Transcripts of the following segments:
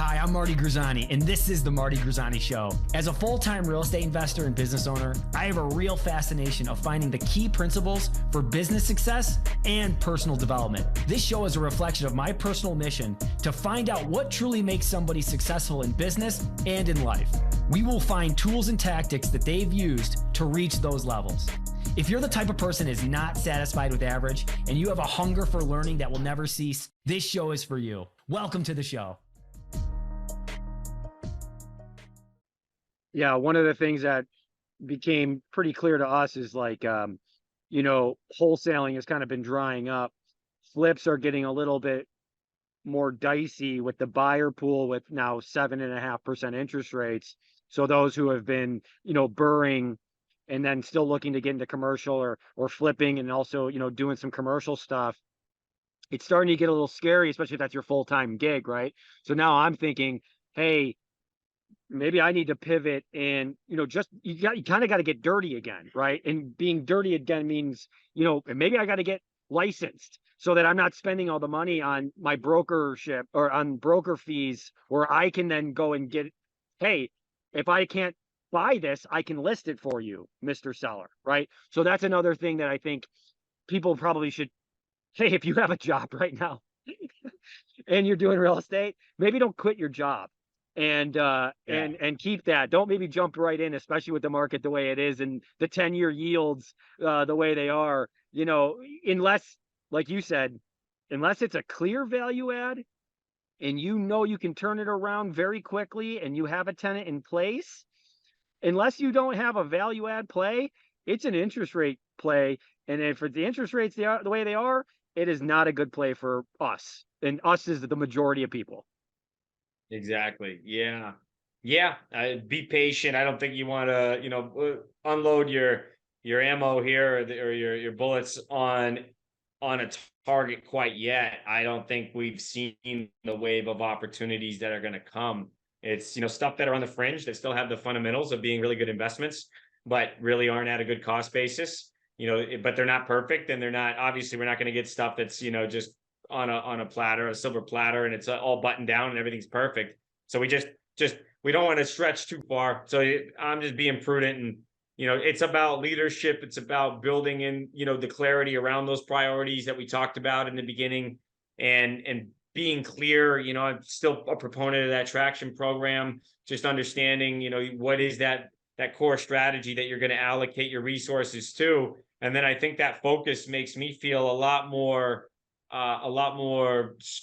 Hi, I'm Marty Grisani, and this is The Marty Grisani Show. As a full-time real estate investor and business owner, I have a real fascination of finding the key principles for business success and personal development. This show is a reflection of my personal mission to find out what truly makes somebody successful in business and in life. We will find tools and tactics that they've used to reach those levels. If you're the type of person who is not satisfied with average and you have a hunger for learning that will never cease, this show is for you. Welcome to the show. Yeah, one of the things that became pretty clear to us is wholesaling has kind of been drying up. Flips are getting a little bit more dicey with the buyer pool with now 7.5% interest rates. So those who have been, burring and then still looking to get into commercial or flipping and also, doing some commercial stuff, it's starting to get a little scary, especially if that's your full-time gig, right? So now I'm thinking, hey, maybe I need to pivot and, you kind of got to get dirty again, right? And being dirty again means, maybe I got to get licensed so that I'm not spending all the money on my brokership or on broker fees, where I can then go and get, hey, if I can't buy this, I can list it for you, Mr. Seller, right? So that's another thing that I think people probably should, hey, if you have a job right now and you're doing real estate, maybe don't quit your job. And keep that. Don't maybe jump right in, especially with the market the way it is and the 10-year yields the way they are, unless, like you said, unless it's a clear value add and you can turn it around very quickly and you have a tenant in place. Unless you don't have a value add play, it's an interest rate play. And if the interest rates the way they are, it is not a good play for us. And us is the majority of people. Exactly. Yeah. Yeah. Be patient. I don't think you want to, unload your ammo here or your bullets on a target quite yet. I don't think we've seen the wave of opportunities that are going to come. It's, stuff that are on the fringe that still have the fundamentals of being really good investments, but really aren't at a good cost basis, but they're not perfect. And we're not going to get stuff that's, just on a platter, a silver platter, and it's all buttoned down and everything's perfect. So we we don't want to stretch too far. So I'm just being prudent, and it's about leadership. It's about building in, the clarity around those priorities that we talked about in the beginning, and being clear. I'm still a proponent of that traction program, just understanding, what is that core strategy that you're going to allocate your resources to. And then I think that focus makes me feel a lot more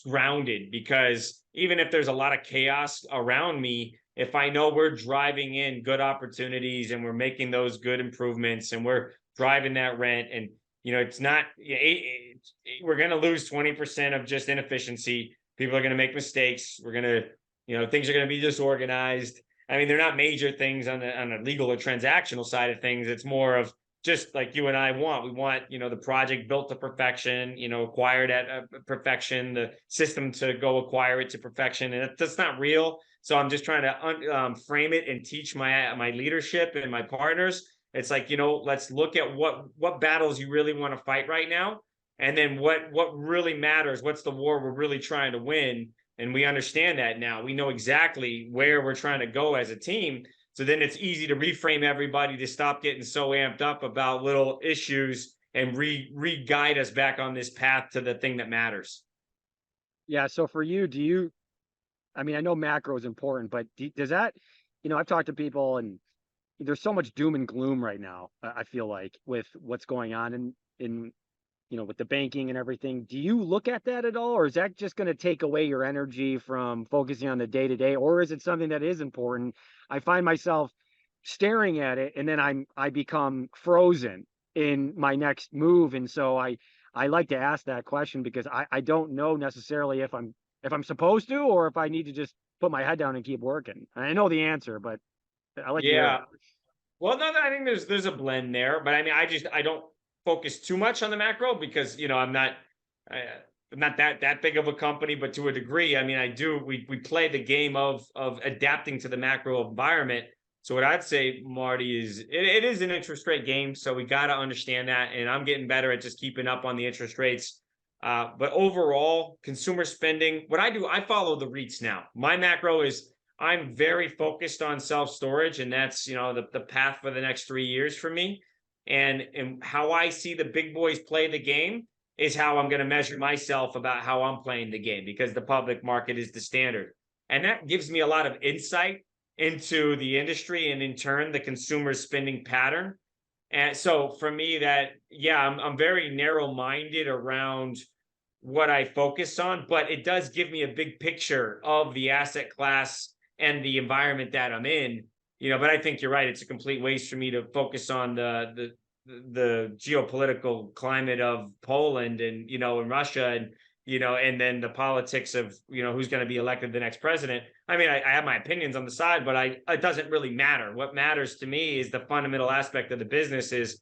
grounded, because even if there's a lot of chaos around me, if I know we're driving in good opportunities and we're making those good improvements and we're driving that rent, and it's not, we're going to lose 20% of just inefficiency. People are going to make mistakes. We're going to, things are going to be disorganized. I mean, they're not major things on a legal or transactional side of things. It's more of just like you and I want. We want, the project built to perfection, acquired at perfection, the system to go acquire it to perfection. And that's not real. So I'm just trying to frame it and teach my leadership and my partners. It's like, let's look at what battles you really want to fight right now. And then what really matters, what's the war we're really trying to win. And we understand that now. We know exactly where we're trying to go as a team. So then it's easy to reframe everybody to stop getting so amped up about little issues and re-guide us back on this path to the thing that matters. Yeah. So for you, I know macro is important, but does that, I've talked to people and there's so much doom and gloom right now, I feel like, with what's going on in with the banking and everything. Do you look at that at all? Or is that just going to take away your energy from focusing on the day-to-day? Or is it something that is important? I find myself staring at it and then I become frozen in my next move. And so I like to ask that question because I don't know necessarily if I'm supposed to, or if I need to just put my head down and keep working. I know the answer, but I like to hear it. Well, no, I think there's a blend there, but I don't focus too much on the macro because, I'm not that big of a company, but to a degree, we play the game of adapting to the macro environment. So what I'd say, Marty, is it is an interest rate game. So we got to understand that. And I'm getting better at just keeping up on the interest rates But overall, consumer spending, what I do, I follow the REITs now. My macro is I'm very focused on self-storage, and that's, the path for the next 3 years for me. And how I see the big boys play the game is how I'm going to measure myself about how I'm playing the game, because the public market is the standard. And that gives me a lot of insight into the industry and in turn the consumer spending pattern. And so for me, I'm very narrow-minded around what I focus on, but it does give me a big picture of the asset class and the environment that I'm in. But I think you're right. It's a complete waste for me to focus on the geopolitical climate of Poland and Russia and then the politics of who's going to be elected the next president. I mean, I have my opinions on the side, but it doesn't really matter. What matters to me is the fundamental aspect of the business is,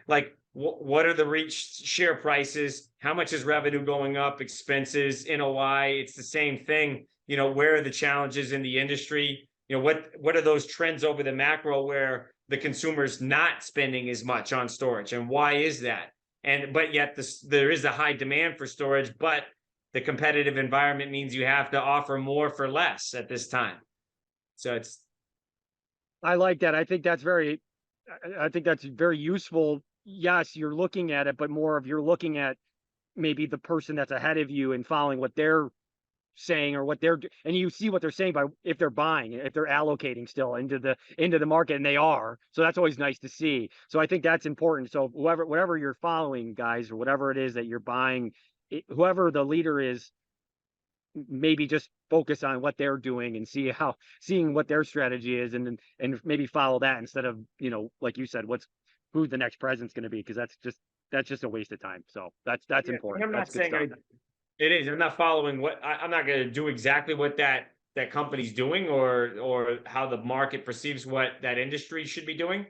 like what are the REIT share prices? How much is revenue going up? Expenses, NOI. It's the same thing. Where are the challenges in the industry? What are those trends over the macro where the consumer's not spending as much on storage, and why is that? But yet there is a high demand for storage, but the competitive environment means you have to offer more for less at this time. So I like that. I think that's very useful. Yes, you're looking at it, but more of you're looking at maybe the person that's ahead of you and following what they're saying or and you see what they're saying by if they're buying, if they're allocating still into the market, and they are. So that's always nice to see. So I think that's important. So whatever you're following, guys, or whatever it is that you're buying, whoever the leader is, maybe just focus on what they're doing and seeing what their strategy is, and maybe follow that instead of, like you said, who the next president's going to be, because that's just a waste of time. So that's important. I'm not That's good saying stuff. it is. I'm not following I'm not going to do exactly what that company's doing or how the market perceives what that industry should be doing.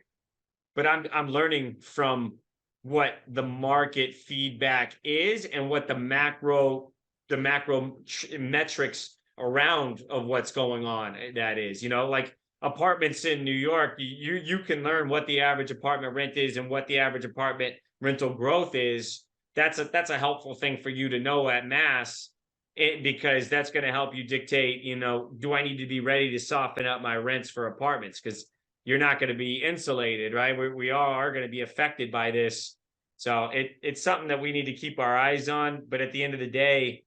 But I'm learning from what the market feedback is and what the macro metrics around of what's going on that is. Like apartments in New York, you can learn what the average apartment rent is and what the average apartment rental growth is. That's a helpful thing for you to know at mass, because that's going to help you dictate, do I need to be ready to soften up my rents for apartments? Because you're not going to be insulated, right? We all are going to be affected by this. So it's something that we need to keep our eyes on. But at the end of the day,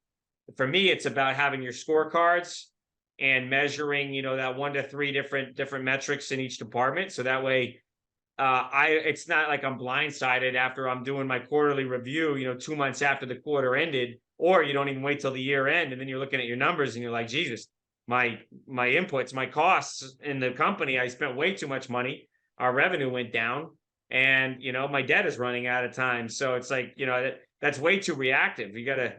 for me, it's about having your scorecards and measuring, that 1 to 3 different metrics in each department. So that way, it's not like I'm blindsided after I'm doing my quarterly review, 2 months after the quarter ended, or you don't even wait till the year end. And then you're looking at your numbers and you're like, Jesus, my inputs, my costs in the company, I spent way too much money. Our revenue went down, and, my debt is running out of time. So it's like, that's way too reactive.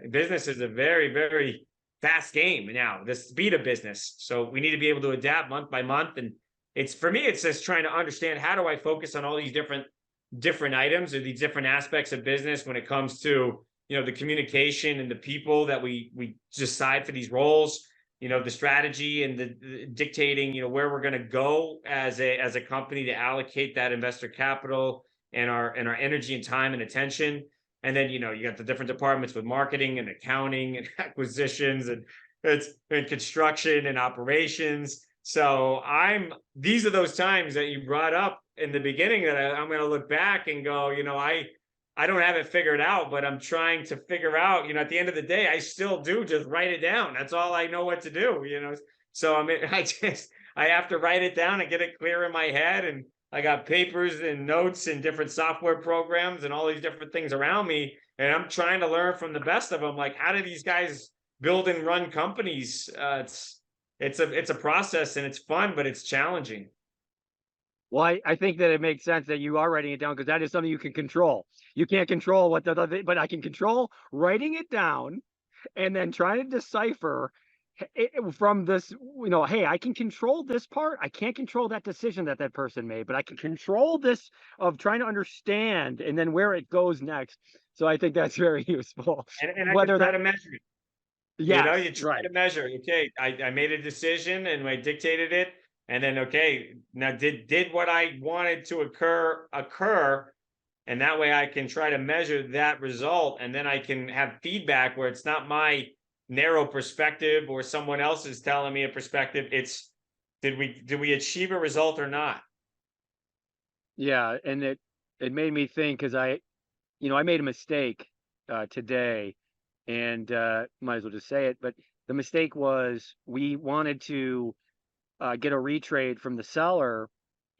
Business is a very, very fast game now, the speed of business. So we need to be able to adapt month by month. And for me, it's just trying to understand, how do I focus on all these different items or these different aspects of business when it comes to, the communication and the people that we decide for these roles, the strategy and the dictating, where we're going to go as a company to allocate that investor capital and our energy and time and attention. And then, you got the different departments with marketing and accounting and acquisitions and construction and operations. So these are those times that you brought up in the beginning that I'm going to look back and go, I don't have it figured out, but I'm trying to figure out, at the end of the day, I still do just write it down. That's all I know what to do, So I have to write it down and get it clear in my head. And I got papers and notes and different software programs and all these different things around me. And I'm trying to learn from the best of them. Like, how do these guys build and run companies? It's a process, and it's fun, but it's challenging. Well, I think that it makes sense that you are writing it down, because that is something you can control. You can't control but I can control writing it down and then trying to decipher from this, hey, I can control this part. I can't control that decision that person made, but I can control this of trying to understand and then where it goes next. So I think that's very useful. And I can try to measure it. Yeah, you try to measure. Okay, I made a decision and I dictated it. And then, okay, now did what I wanted to occur? And that way I can try to measure that result, and then I can have feedback where it's not my narrow perspective or someone else is telling me a perspective. It's, did we achieve a result or not? Yeah, and it made me think, because I made a mistake today, and might as well just say it. But the mistake was, we wanted to get a retrade from the seller,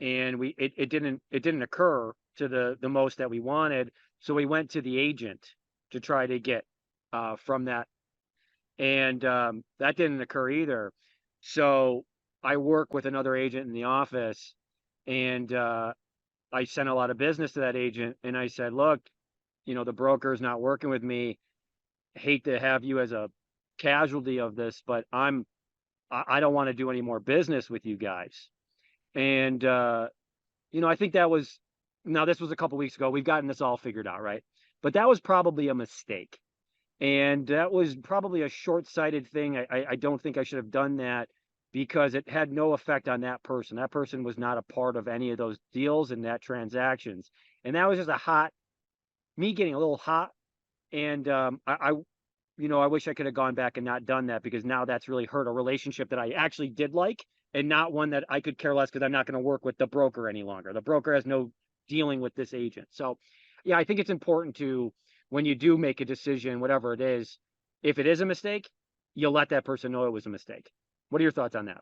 and it didn't occur to the most that we wanted. So we went to the agent to try to get from that, and that didn't occur either. So I work with another agent in the office, and I sent a lot of business to that agent, and I said, look, the broker's not working with me. Hate to have you as a casualty of this, but I don't want to do any more business with you guys. And I think that was, now this was a couple weeks ago. We've gotten this all figured out, right? But that was probably a mistake. And that was probably a short-sighted thing. I don't think I should have done that, because it had no effect on that person. That person was not a part of any of those deals and that transactions. And that was just me getting a little hot. And I wish I could have gone back and not done that, because now that's really hurt a relationship that I actually did like, and not one that I could care less, because I'm not going to work with the broker any longer. The broker has no dealing with this agent. So yeah, I think it's important to, when you do make a decision, whatever it is, if it is a mistake, you'll let that person know it was a mistake. What are your thoughts on that?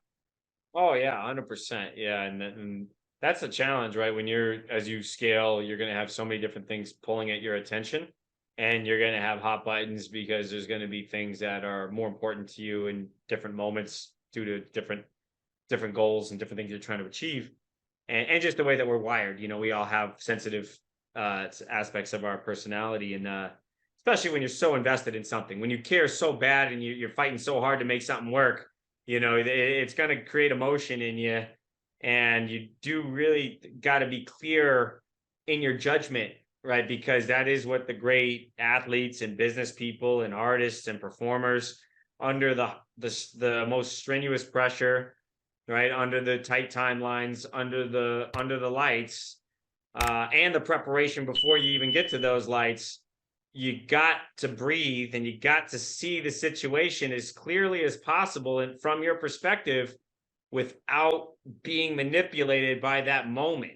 Oh yeah, 100%. Yeah, and that's a challenge, right? When as you scale, you're going to have so many different things pulling at your attention, and you're going to have hot buttons, because there's going to be things that are more important to you in different moments due to different goals and different things you're trying to achieve, and just the way that we're wired. We all have sensitive aspects of our personality, and especially when you're so invested in something, when you care so bad and you're fighting so hard to make something work. It's going to create emotion in you, and you do really got to be clear in your judgment, right? Because that is what the great athletes and business people and artists and performers, under the most strenuous pressure, right, under the tight timelines, under the lights, and the preparation before you even get to those lights, you got to breathe, and you got to see the situation as clearly as possible and from your perspective, without being manipulated by that moment.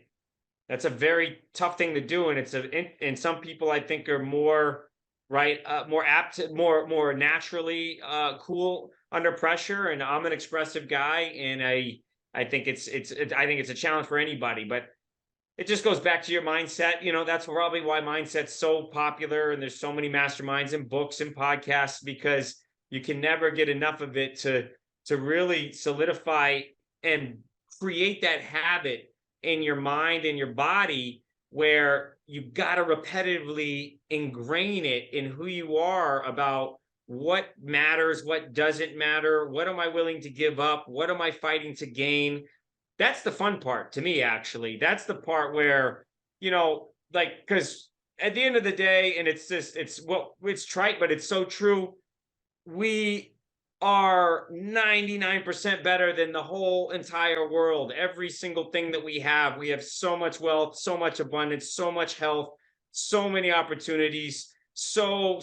That's a very tough thing to do, and some people, I think, are more more apt, more naturally cool under pressure. And I'm an expressive guy, and I think it's a challenge for anybody, but it just goes back to your mindset. That's probably why mindset's so popular, and there's so many masterminds and books and podcasts, because you can never get enough of it to really solidify and create that habit in your mind and your body, where you got to repetitively ingrain it in who you are, about what matters, what doesn't matter, what am I willing to give up, what am I fighting to gain. That's the fun part to me, actually. That's the part where, because at the end of the day, and it's trite, but it's so true. We are 99% better than the whole entire world. Every single thing that we have so much wealth, so much abundance, so much health, so many opportunities. So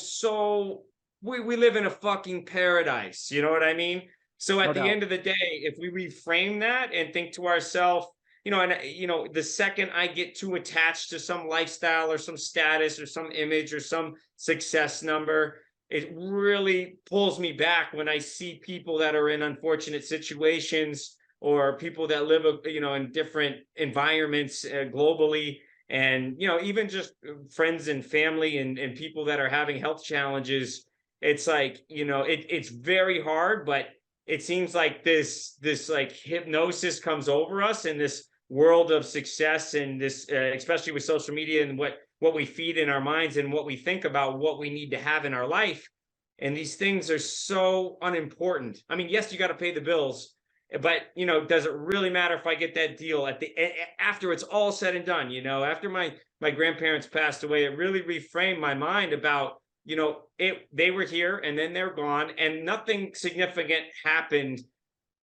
we live in a fucking paradise. You know what I mean? So at the end of the day, if we reframe that and think to ourselves, the second I get too attached to some lifestyle or some status or some image or some success number, it really pulls me back when I see people that are in unfortunate situations, or people that live, in different environments globally, and, even just friends and family and people that are having health challenges. It's like, it's very hard, but it seems like this like hypnosis comes over us in this world of success, and this, especially with social media and what we feed in our minds and what we think about what we need to have in our life. And these things are so unimportant. I mean, yes, you got to pay the bills, but does it really matter if I get that deal after it's all said and done? After my grandparents passed away, it really reframed my mind about, they were here and then they're gone, and nothing significant happened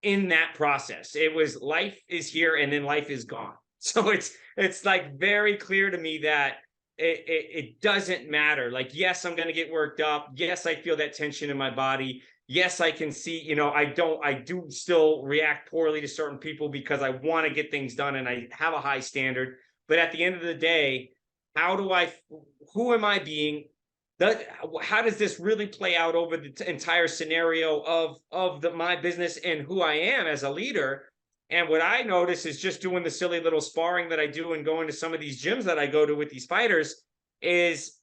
in that process. It was, life is here and then life is gone. So it's like very clear to me that it doesn't matter. Like, yes, I'm going to get worked up. Yes, I feel that tension in my body. Yes, I can see, I do still react poorly to certain people because I want to get things done and I have a high standard. But at the end of the day, who am I being? How does this really play out over the entire scenario of my business and who I am as a leader? And what I notice is just doing the silly little sparring that I do and going to some of these gyms that I go to with these fighters is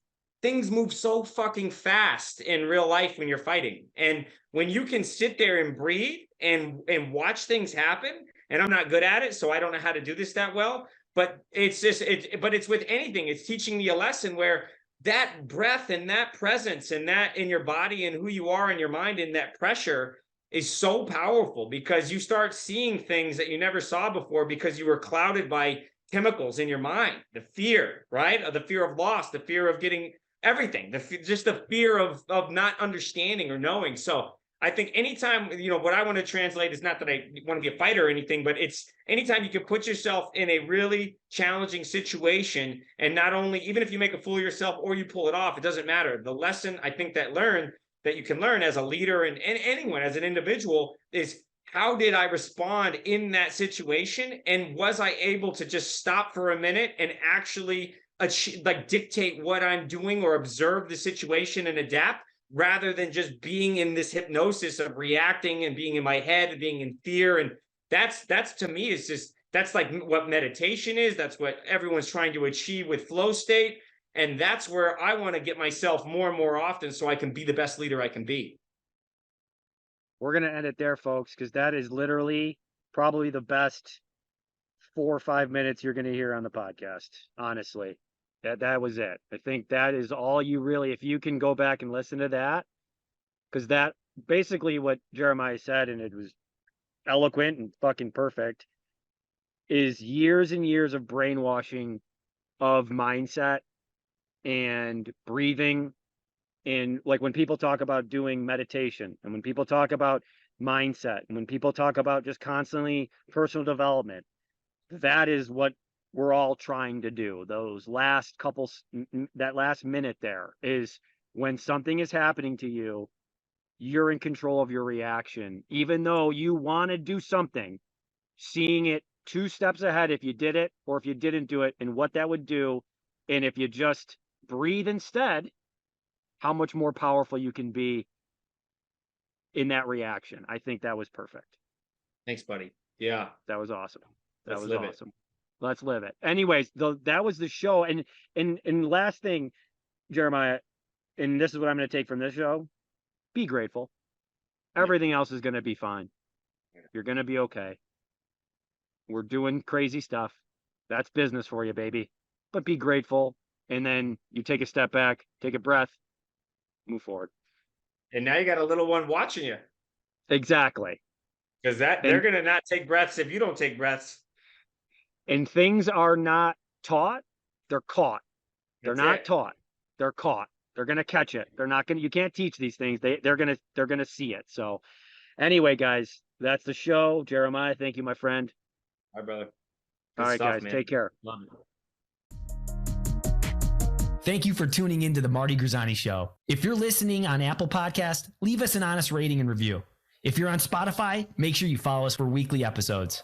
things move so fucking fast in real life when you're fighting. And when you can sit there and breathe and watch things happen, and I'm not good at it, so I don't know how to do this that well, but it's with anything. It's teaching me a lesson where that breath and that presence and that in your body and who you are in your mind and that pressure is so powerful, because you start seeing things that you never saw before because you were clouded by chemicals in your mind, the fear, right? The fear of loss, the fear of getting everything, just the fear of not understanding or knowing. So I think anytime, what I want to translate is not that I want to be a fighter or anything, but it's anytime you can put yourself in a really challenging situation, and not only, even if you make a fool of yourself or you pull it off, it doesn't matter. The lesson I think that you can learn as a leader and anyone as an individual is, how did I respond in that situation? And was I able to just stop for a minute and actually dictate what I'm doing or observe the situation and adapt, rather than just being in this hypnosis of reacting and being in my head and being in fear? And that's to me is just, that's like what meditation is. That's what everyone's trying to achieve with flow state. And that's where I want to get myself more and more often so I can be the best leader I can be. We're going to end it there, folks, because that is literally probably the best 4 or 5 minutes you're going to hear on the podcast. Honestly, that was it. I think that is all you really, if you can go back and listen to that, because that basically what Jeremiah said, and it was eloquent and fucking perfect, is years and years of brainwashing of mindset and breathing. And like when people talk about doing meditation, and when people talk about mindset, and when people talk about just constantly personal development, that is what we're all trying to do. Those last that last minute there is when something is happening to you, you're in control of your reaction. Even though you want to do something, seeing it 2 steps ahead if you did it or if you didn't do it, and what that would do. And if you just breathe instead, how much more powerful you can be in that reaction. I think that was perfect. Thanks, buddy. Yeah. That was awesome. That was awesome. Let's live it. Anyways, that was the show. And last thing, Jeremiah, and this is what I'm going to take from this show: be grateful. Everything else is going to be fine. You're going to be okay. We're doing crazy stuff. That's business for you, baby. But be grateful. And then you take a step back, take a breath, move forward. And now you got a little one watching you. Exactly. Because they're going to not take breaths if you don't take breaths. And things are not taught, they're caught. They're not taught, they're caught. They're going to catch it. They're not going to, you can't teach these things. They're going to see it. So anyway, guys, that's the show. Jeremiah, thank you, my friend. All right, brother. All right, guys, man. Take care. Love it. Thank you for tuning into the Marty Grisani Show. If you're listening on Apple Podcast, leave us an honest rating and review. If you're on Spotify, make sure you follow us for weekly episodes.